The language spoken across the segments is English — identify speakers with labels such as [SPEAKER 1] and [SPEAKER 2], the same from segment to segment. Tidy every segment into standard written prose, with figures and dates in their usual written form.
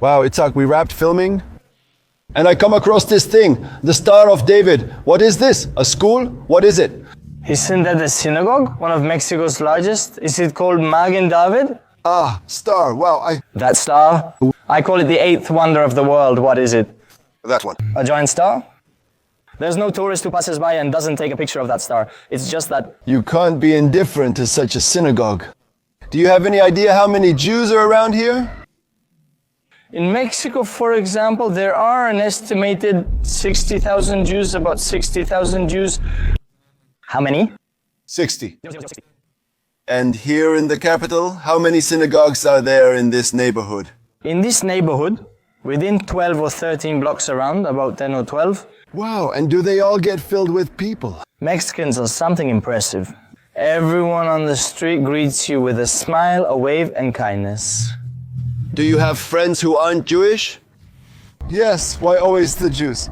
[SPEAKER 1] Wow, Itzhak, we wrapped filming, and I come across this thing, the Star of David. What is this? A school? What is it?
[SPEAKER 2] Isn't that the synagogue? One of Mexico's largest? Is it called Magen David?
[SPEAKER 1] Ah, star. Wow,
[SPEAKER 2] That star? I call it the eighth wonder of the world. What is it?
[SPEAKER 1] that one.
[SPEAKER 2] A giant star? There's no tourist who passes by and doesn't take a picture of that star. It's just that...
[SPEAKER 1] You can't be indifferent to such a synagogue. Do you have any idea how many Jews are around here?
[SPEAKER 2] In Mexico, for example, there are an estimated 60,000 Jews, about 60,000 Jews. How many?
[SPEAKER 1] 60. And here in the capital, how many synagogues are there in this neighborhood?
[SPEAKER 2] In this neighborhood, within 12 or 13 blocks around, about 10 or 12,
[SPEAKER 1] Wow, and do they all get filled with people?
[SPEAKER 2] Mexicans are something impressive. Everyone on the street greets you with a smile, a wave, and kindness.
[SPEAKER 1] Do you have friends who aren't Jewish? Yes, why always the Jews?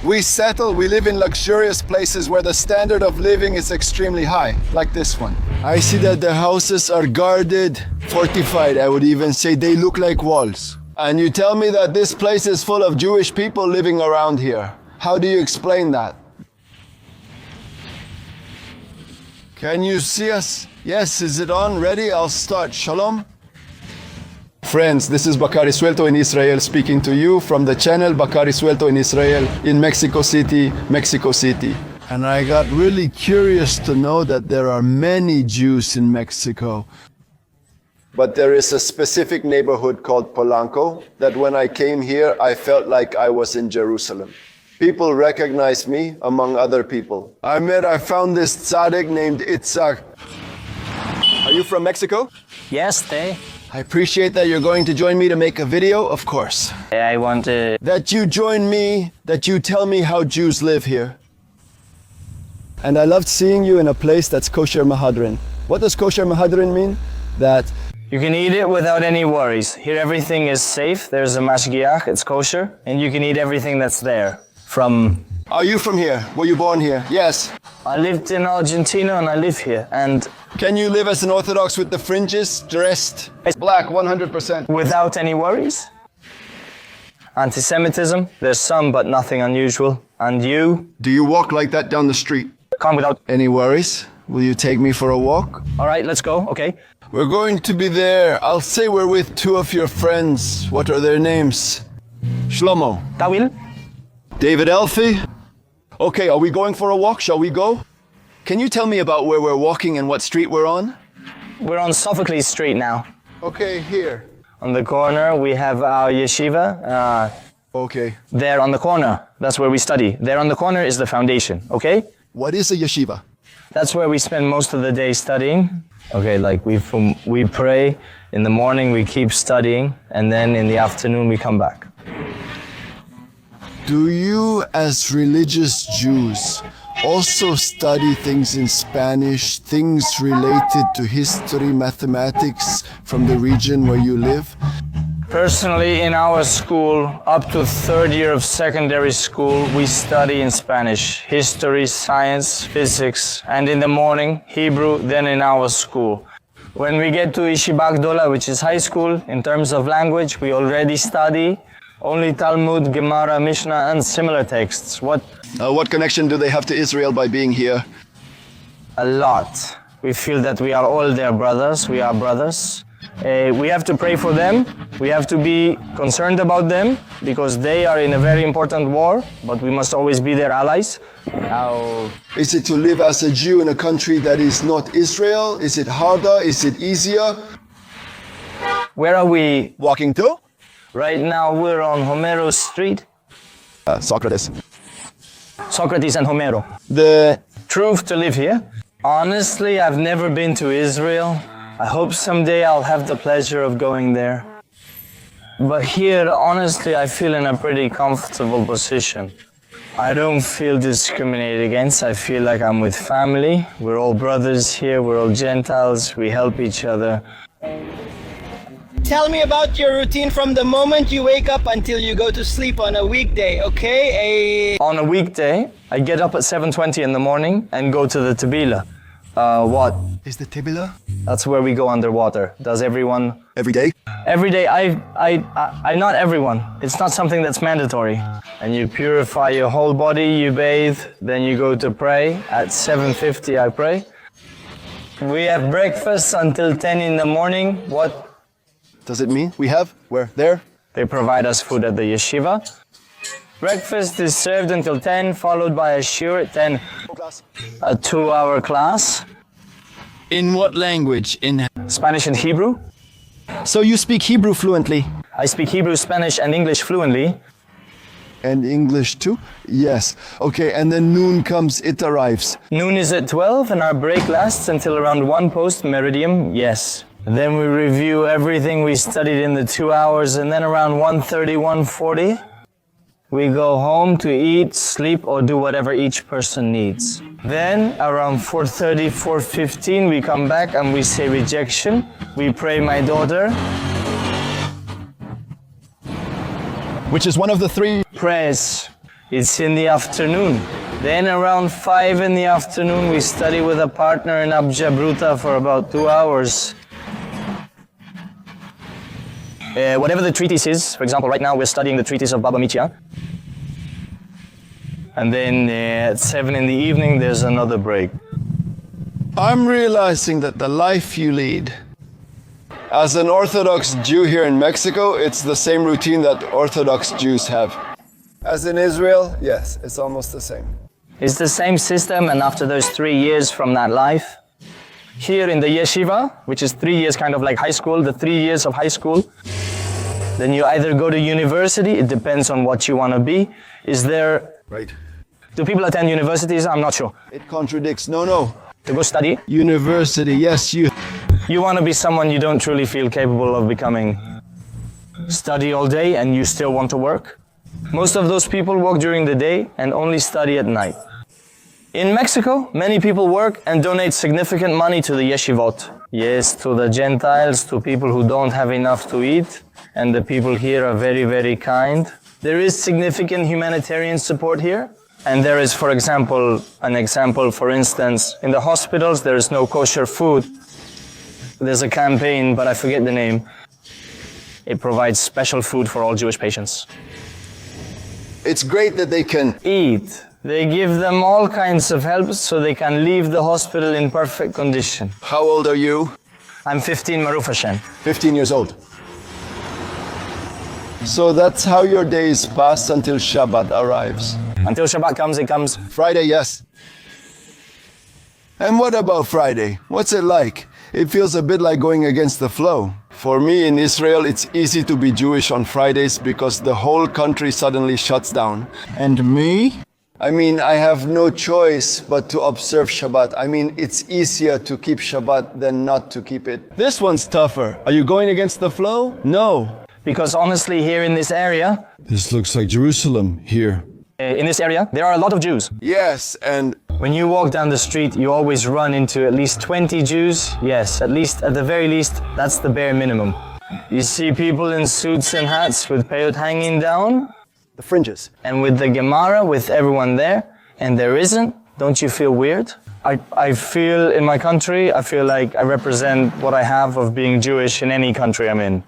[SPEAKER 1] We live in luxurious places where the standard of living is extremely high, like this one. I see that the houses are guarded, fortified, I would even say they look like walls. And you tell me that this place is full of Jewish people living around here. How do you explain that? Can you see us? Yes, is it on? Ready? I'll start. Shalom. Friends, this is Bakari Suelto in Israel speaking to you from the channel Bakari Suelto in Israel in Mexico City, Mexico City. And I got really curious to know that there are many Jews in Mexico. But there is a specific neighborhood called Polanco that when I came here, I felt like I was in Jerusalem. People recognized me among other people. I found this tzaddik named Itzhak. Are you from Mexico?
[SPEAKER 2] Yes, they.
[SPEAKER 1] I appreciate that you're going to join me to make a video, of course.
[SPEAKER 2] I want to...
[SPEAKER 1] That you join me, that you tell me how Jews live here. And I loved seeing you in a place that's kosher mahadrin. What does kosher mahadrin mean? That
[SPEAKER 2] You can eat it without any worries. Here everything is safe. There's a mashgiach, it's kosher, and you can eat everything that's there.
[SPEAKER 1] Are you from here? Were you born here? Yes.
[SPEAKER 2] I lived in Argentina and I live here. And
[SPEAKER 1] Can you live as an Orthodox with the fringes, dressed black 100%?
[SPEAKER 2] without any worries? Anti-Semitism, there's some but nothing unusual. And you?
[SPEAKER 1] Do you walk like that down the street?
[SPEAKER 2] Come without...
[SPEAKER 1] Any worries? Will you take me for a walk?
[SPEAKER 2] All right, let's go, okay.
[SPEAKER 1] We're going to be there. I'll say we're with two of your friends. What are their names? Shlomo.
[SPEAKER 2] Tawil?
[SPEAKER 1] David Elfie? Okay, are we going for a walk? Shall we go? Can you tell me about where we're walking and what street we're on?
[SPEAKER 2] We're on Sophocles Street now.
[SPEAKER 1] Okay, here.
[SPEAKER 2] On the corner, we have our yeshiva.
[SPEAKER 1] Okay.
[SPEAKER 2] There on the corner, that's where we study. There on the corner is the foundation, okay?
[SPEAKER 1] What is a yeshiva?
[SPEAKER 2] That's where we spend most of the day studying. Okay, like we pray, in the morning we keep studying, and then in the afternoon we come back.
[SPEAKER 1] Do you, as religious Jews, also study things in Spanish, things related to history, mathematics from the region where you live?
[SPEAKER 2] Personally, in our school, up to third year of secondary school, we study in Spanish, history, science, physics, and in the morning, Hebrew, then in our school. When we get to Yeshiva Gdola, which is high school, in terms of language, we already study only Talmud, Gemara, Mishnah, and similar texts. What
[SPEAKER 1] connection do they have to Israel by being here?
[SPEAKER 2] A lot. We feel that we are all their brothers, we are brothers. We have to pray for them, we have to be concerned about them, because they are in a very important war, but we must always be their allies.
[SPEAKER 1] Is it to live as a Jew in a country that is not Israel? Is it harder? Is it easier?
[SPEAKER 2] Where are we
[SPEAKER 1] Walking to?
[SPEAKER 2] right now? We're on Homero Street.
[SPEAKER 1] Socrates.
[SPEAKER 2] Socrates and Homero.
[SPEAKER 1] The
[SPEAKER 2] Truth to live here. Honestly, I've never been to Israel. I hope someday I'll have the pleasure of going there. But here, honestly, I feel in a pretty comfortable position. I don't feel discriminated against. I feel like I'm with family. We're all brothers here. We're all Gentiles. We help each other.
[SPEAKER 3] Tell me about your routine from the moment you wake up until you go to sleep on a weekday, okay?
[SPEAKER 2] On a weekday, I get up at 7:20 in the morning and go to the Tebila. What?
[SPEAKER 1] Is the tibula?
[SPEAKER 2] That's where we go underwater. Does everyone?
[SPEAKER 1] Every day?
[SPEAKER 2] Every day, not everyone. It's not something that's mandatory. And you purify your whole body, you bathe, then you go to pray. At 7:50 I pray. We have breakfast until 10 in the morning. What
[SPEAKER 1] Does it mean? We have? Where? There?
[SPEAKER 2] they provide us food at the yeshiva. Breakfast is served until 10, followed by a shiur at 10. A 2-hour class.
[SPEAKER 1] In what language? In
[SPEAKER 2] Spanish and Hebrew.
[SPEAKER 1] So you speak Hebrew fluently?
[SPEAKER 2] I speak Hebrew, Spanish, and English fluently.
[SPEAKER 1] And English too? Yes. Okay, and then noon comes, it arrives.
[SPEAKER 2] Noon is at 12, and our break lasts until around 1 post meridium. Yes. Then we review everything we studied in the 2 hours, and then around 1:30, 1:40, we go home to eat, sleep, or do whatever each person needs. Then around 4:30, 4:15, we come back and we say rejection. We pray my daughter.
[SPEAKER 1] Which is one of the 3.
[SPEAKER 2] Prayers. It's in the afternoon. Then around 5 in the afternoon, we study with a partner in Abja Bruta for about 2 hours. Whatever the treatise is, for example, right now we're studying the treatise of Baba Michia. And then at 7 in the evening, there's another break.
[SPEAKER 1] I'm realizing that the life you lead, as an Orthodox Jew here in Mexico, it's the same routine that Orthodox Jews have. As in Israel, yes, it's almost the same.
[SPEAKER 2] It's the same system, and after those 3 years from that life, here in the yeshiva, which is 3 years kind of like high school, the 3 years of high school, then you either go to university, it depends on what you want to be. Is there...
[SPEAKER 1] Right.
[SPEAKER 2] Do people attend universities? I'm not sure.
[SPEAKER 1] It contradicts. No.
[SPEAKER 2] To go study?
[SPEAKER 1] University, yes, you.
[SPEAKER 2] You want to be someone you don't truly feel capable of becoming. Study all day and you still want to work? Most of those people work during the day and only study at night. In Mexico, many people work and donate significant money to the yeshivot. Yes, to the Gentiles, to people who don't have enough to eat, and the people here are very, very kind. There is significant humanitarian support here, and there is, for example, for instance, in the hospitals there is no kosher food. There's a campaign, but I forget the name. It provides special food for all Jewish patients.
[SPEAKER 1] It's great that they can
[SPEAKER 2] eat. They give them all kinds of help so they can leave the hospital in perfect condition.
[SPEAKER 1] How old are you?
[SPEAKER 2] I'm 15, Maruf Hashem.
[SPEAKER 1] 15 years old. So that's how your days pass until Shabbat arrives.
[SPEAKER 2] Until Shabbat comes, it comes.
[SPEAKER 1] Friday, yes. And what about Friday? What's it like? It feels a bit like going against the flow. For me in Israel, it's easy to be Jewish on Fridays because the whole country suddenly shuts down. And me? I mean, I have no choice but to observe Shabbat. I mean, it's easier to keep Shabbat than not to keep it. This one's tougher. Are you going against the flow? No.
[SPEAKER 2] Because honestly, here in this area...
[SPEAKER 1] This looks like Jerusalem here.
[SPEAKER 2] In this area, there are a lot of Jews.
[SPEAKER 1] Yes, and...
[SPEAKER 2] When you walk down the street, you always run into at least 20 Jews. Yes, at the very least, that's the bare minimum. You see people in suits and hats with peyot hanging down.
[SPEAKER 1] The fringes.
[SPEAKER 2] And with the Gemara, with everyone there, and there isn't. Don't you feel weird? I feel in my country, I feel like I represent what I have of being Jewish in any country I'm in.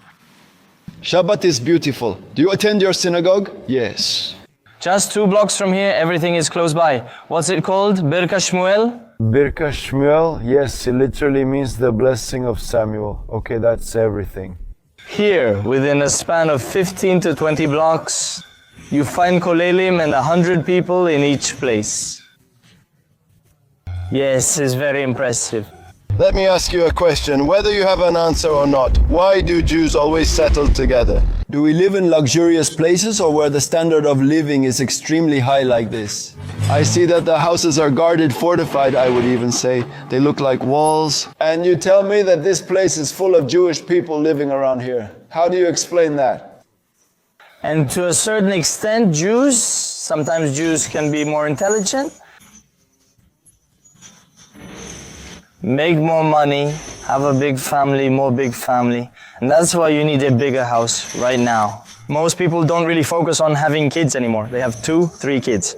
[SPEAKER 1] Shabbat is beautiful. Do you attend your synagogue? Yes.
[SPEAKER 2] Just 2 blocks from here, everything is close by. What's it called? Birka Shmuel?
[SPEAKER 1] Birka Shmuel? Yes, it literally means the blessing of Samuel. Okay, that's everything.
[SPEAKER 2] Here, within a span of 15 to 20 blocks, you find kolelim and 100 people in each place. Yes, it's very impressive.
[SPEAKER 1] Let me ask you a question, whether you have an answer or not. Why do Jews always settle together? Do we live in luxurious places or where the standard of living is extremely high like this? I see that the houses are guarded, fortified, I would even say. They look like walls. And you tell me that this place is full of Jewish people living around here. How do you explain that?
[SPEAKER 2] And to a certain extent, sometimes Jews can be more intelligent, make more money, have a big family, more big family. And that's why you need a bigger house right now. Most people don't really focus on having kids anymore. They have 2, 3 kids.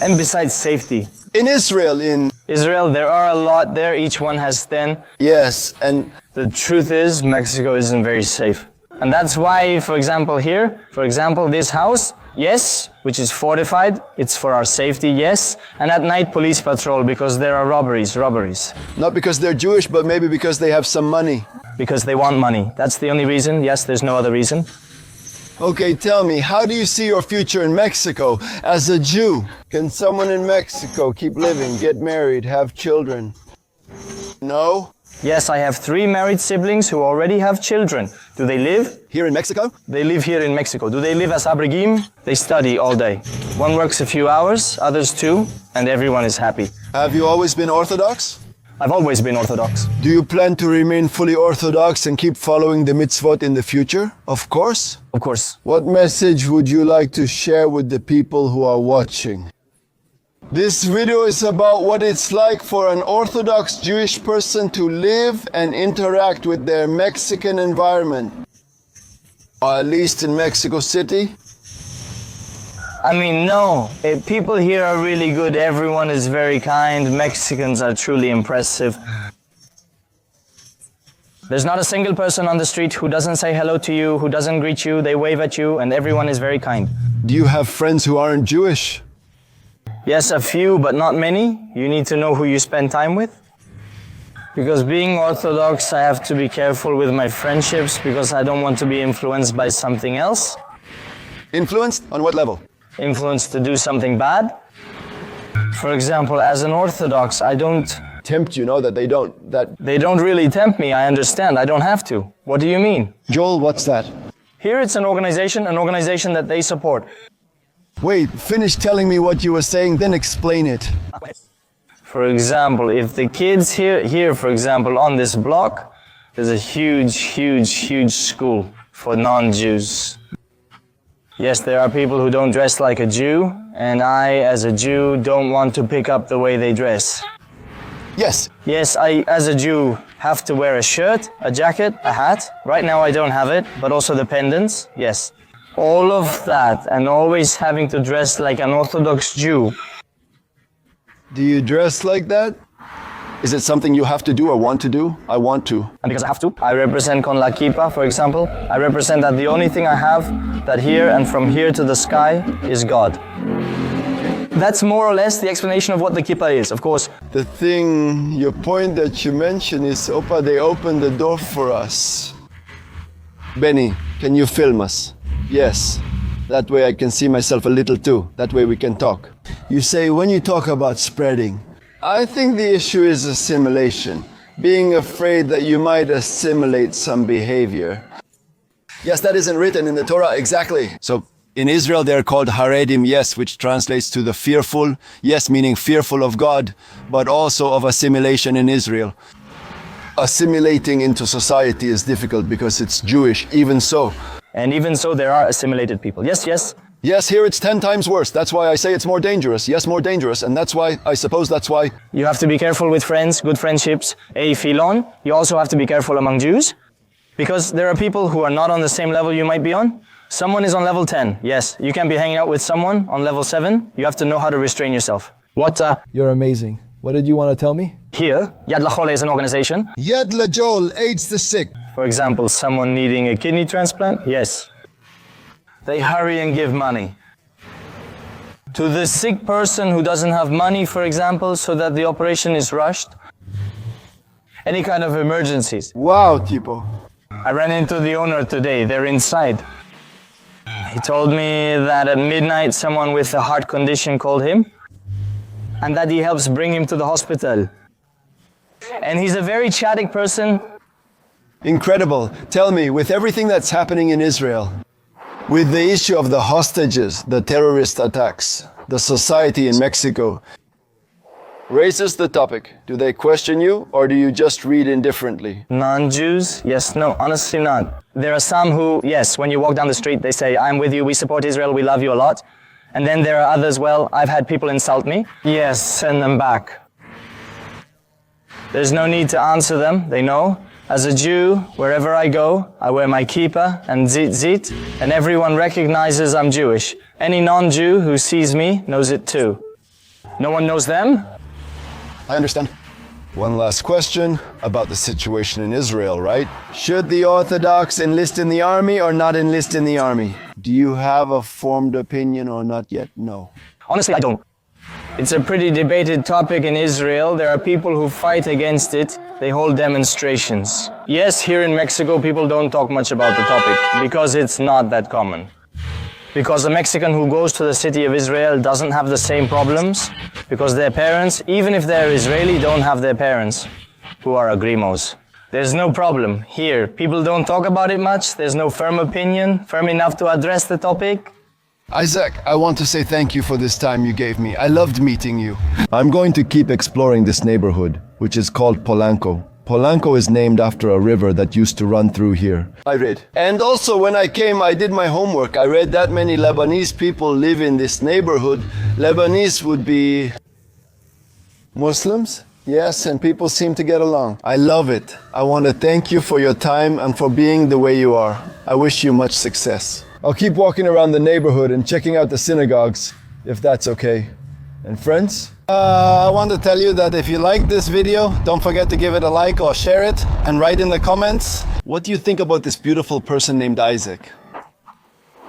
[SPEAKER 2] And besides safety.
[SPEAKER 1] In Israel,
[SPEAKER 2] Israel, there are a lot there. Each one has 10.
[SPEAKER 1] Yes, and
[SPEAKER 2] The truth is, Mexico isn't very safe. And that's why, for example, here, this house, yes, which is fortified, it's for our safety, yes. And at night, police patrol because there are robberies.
[SPEAKER 1] not because they're Jewish, but maybe because they have some money.
[SPEAKER 2] Because they want money. That's the only reason. Yes, there's no other reason.
[SPEAKER 1] Okay, tell me, how do you see your future in Mexico as a Jew? Can someone in Mexico keep living, get married, have children? No?
[SPEAKER 2] Yes, I have 3 married siblings who already have children. Do they live?
[SPEAKER 1] Here in Mexico?
[SPEAKER 2] They live here in Mexico. Do they live as abrigim? They study all day. One works a few hours, others 2, and everyone is happy.
[SPEAKER 1] Have you always been Orthodox?
[SPEAKER 2] I've always been Orthodox.
[SPEAKER 1] Do you plan to remain fully Orthodox and keep following the mitzvot in the future? Of course.
[SPEAKER 2] Of course.
[SPEAKER 1] What message would you like to share with the people who are watching? This video is about what it's like for an Orthodox Jewish person to live and interact with their Mexican environment. Or at least in Mexico City.
[SPEAKER 2] I mean, no. People here are really good. Everyone is very kind. Mexicans are truly impressive. There's not a single person on the street who doesn't say hello to you, who doesn't greet you. They wave at you, and everyone is very kind.
[SPEAKER 1] Do you have friends who aren't Jewish?
[SPEAKER 2] Yes, a few, but not many. You need to know who you spend time with. Because being Orthodox, I have to be careful with my friendships because I don't want to be influenced by something else.
[SPEAKER 1] Influenced? On what level?
[SPEAKER 2] Influenced to do something bad. For example, as an Orthodox, I don't...
[SPEAKER 1] Tempt you, know that they don't.
[SPEAKER 2] They don't really tempt me, I understand. I don't have to. What do you mean?
[SPEAKER 1] Joel, what's that?
[SPEAKER 2] Here it's an organization that they support.
[SPEAKER 1] Wait, finish telling me what you were saying, then explain it.
[SPEAKER 2] For example, if the kids here, for example, on this block, there's a huge school for non-Jews. Yes, there are people who don't dress like a Jew, and I, as a Jew, don't want to pick up the way they dress.
[SPEAKER 1] Yes.
[SPEAKER 2] Yes, I, as a Jew, have to wear a shirt, a jacket, a hat. Right now I don't have it, but also the pendants, yes. All of that, and always having to dress like an Orthodox Jew.
[SPEAKER 1] Do you dress like that? Is it something you have to do or want to do? I want to.
[SPEAKER 2] And because I have to, I represent con la kippah, for example. I represent that the only thing I have, that here and from here to the sky, is God. That's more or less the explanation of what the kippah is, of course.
[SPEAKER 1] The thing, your point that you mentioned is, Opa, they opened the door for us. Benny, can you film us? Yes. That way I can see myself a little too. That way we can talk. You say, when you talk about spreading, I think the issue is assimilation. Being afraid that you might assimilate some behavior. Yes, that isn't written in the Torah, exactly. So in Israel they're called Haredim, yes, which translates to the fearful. Yes, meaning fearful of God, but also of assimilation in Israel. Assimilating into society is difficult because it's Jewish, even so.
[SPEAKER 2] And even so, there are assimilated people. Yes, yes.
[SPEAKER 1] Yes, here it's 10 times worse. That's why I say it's more dangerous. Yes, more dangerous. And that's why, I suppose that's why.
[SPEAKER 2] You have to be careful with friends, good friendships. A filon. You also have to be careful among Jews. Because there are people who are not on the same level you might be on. Someone is on level 10. Yes, you can be hanging out with someone on level 7. You have to know how to restrain yourself. What?
[SPEAKER 4] You're amazing. What did you want to tell me?
[SPEAKER 2] Here, Yad Lachole is an organization.
[SPEAKER 1] Yad LaJoel aids the sick.
[SPEAKER 2] For example, someone needing a kidney transplant? Yes. They hurry and give money. To the sick person who doesn't have money, for example, so that the operation is rushed. Any kind of emergencies.
[SPEAKER 1] Wow, Tipo.
[SPEAKER 2] I ran into the owner today. They're inside. He told me that at midnight someone with a heart condition called him and that he helps bring him to the hospital. And he's a very chatty person.
[SPEAKER 1] Incredible. Tell me, with everything that's happening in Israel, with the issue of the hostages, the terrorist attacks, the society in Mexico, raises the topic. Do they question you or do you just read indifferently?
[SPEAKER 2] Non-Jews? Yes, no, honestly not. There are some who, yes, when you walk down the street, they say, I'm with you, we support Israel, we love you a lot. And then there are others, well, I've had people insult me. Yes, send them back. There's no need to answer them, they know. As a Jew, wherever I go, I wear my kippah and tzitzit, and everyone recognizes I'm Jewish. Any non-Jew who sees me knows it too. No one knows them?
[SPEAKER 1] I understand. One last question about the situation in Israel, right? Should the Orthodox enlist in the army or not enlist in the army? Do you have a formed opinion or not yet? No.
[SPEAKER 2] Honestly, I don't. It's a pretty debated topic in Israel. There are people who fight against it. They hold demonstrations. Yes, here in Mexico, people don't talk much about the topic because it's not that common. Because a Mexican who goes to the city of Israel doesn't have the same problems because their parents, even if they're Israeli, don't have their parents who are agrimos. There's no problem here. People don't talk about it much. There's no firm opinion, firm enough to address the topic.
[SPEAKER 1] Isaac, I want to say thank you for this time you gave me. I loved meeting you. I'm going to keep exploring this neighborhood, which is called Polanco. Polanco is named after a river that used to run through here. I read. And also when I came, I did my homework. I read that many Lebanese people live in this neighborhood. Lebanese would be Muslims? Yes, and people seem to get along. I love it. I want to thank you for your time and for being the way you are. I wish you much success. I'll keep walking around the neighborhood and checking out the synagogues, if that's okay. And friends? I want to tell you that if you like this video, don't forget to give it a like or share it and write in the comments. What do you think about this beautiful person named Isaac?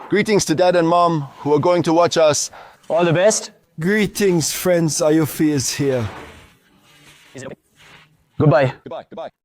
[SPEAKER 1] Greetings to Dad and Mom who are going to watch us.
[SPEAKER 2] All the best.
[SPEAKER 1] Greetings, friends. Ayufi is here.
[SPEAKER 2] Goodbye.
[SPEAKER 1] Goodbye.